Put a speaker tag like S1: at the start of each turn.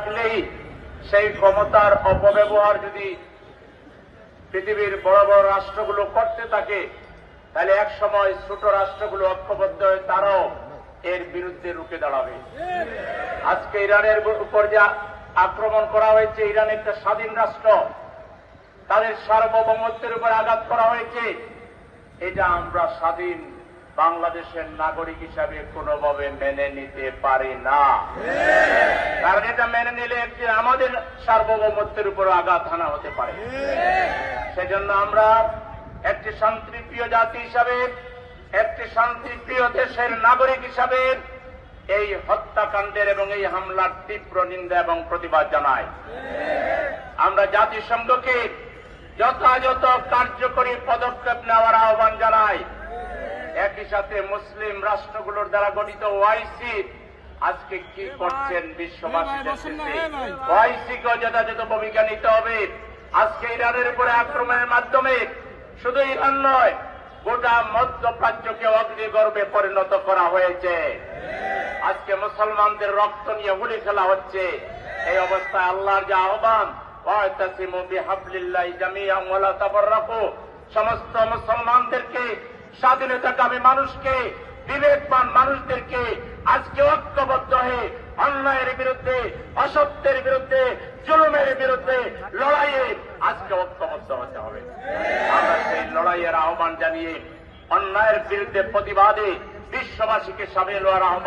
S1: রাখলেই সেই ক্ষমতার অপব্যবহার যদি পৃথিবীর বড় বড় রাষ্ট্রগুলো করতে থাকে, তাহলে এক সময় ছোট রাষ্ট্রগুলো ঐক্যবদ্ধ হয়ে তারাও এর বিরুদ্ধে রুখে দাঁড়াবে। আজকে ইরানের উপর যে আক্রমণ করা হয়েছে, ইরান একটা স্বাধীন রাষ্ট্র, তাদের সার্বভৌমত্বের উপর আঘাত করা হয়েছে, এটা আমরা স্বাধীন বাংলাদেশের নাগরিক হিসাবে কোনোভাবে মেনে নিতে পারি না। কারণ এটা মেনে নিলে একটি আমাদের সার্বভৌমত্বের উপর আঘাত হানা হতে পারে। সেজন্য আমরা একটি শান্তিপ্রিয় জাতি হিসাবে, একটি শান্তিপ্রিয় দেশের নাগরিক হিসাবে এই হত্যাকাণ্ডের এবং এই হামলার তীব্র নিন্দা এবং প্রতিবাদ জানাই। আমরা জাতিসংঘকে যথাযথ কার্যকরী পদক্ষেপ নেওয়ার আহ্বান জানাই। একই সাথে মুসলিম রাষ্ট্রগুলোর দ্বারা গঠিত ওআইসি আজকে কি করছেন বিশ্ববাসী দেখতেছে। ওআইসিকেও যথাযথ ভূমিকা নিতে হবে। আজকে ইরানের উপরে আক্রমণের মাধ্যমে শুধু ইরান নয়, গোটা মধ্যপ্রাচ্যকে অগ্নিগর্ভে পরিণত করা হয়েছে। আজকে মুসলমানদের রক্ত নিয়ে হুলি খেলা হচ্ছে। এই অবস্থায় আল্লাহর যে আহ্বান, ওয়াতাসিমু বিহাবলিল্লাহি জামিআন ওয়া লা তাফাররাকু, সমস্ত মুসলমানদেরকে, স্বাধীনতাকামী মানুষকে, বিবেকবান মানুষদেরকে আজকে ঐক্যবদ্ধ হয়ে অন্যায়ের বিরুদ্ধে, অসত্যের বিরুদ্ধে, জুলুমের বিরুদ্ধে লড়াইয়ে আজকে ঐক্যবদ্ধ হতে হবে। আমরা সেই লড়াইয়ের আহ্বান জানিয়ে অন্যায়ের বিরুদ্ধে প্রতিবাদে বিশ্ববাসীকে সামিল হওয়ার আহ্বান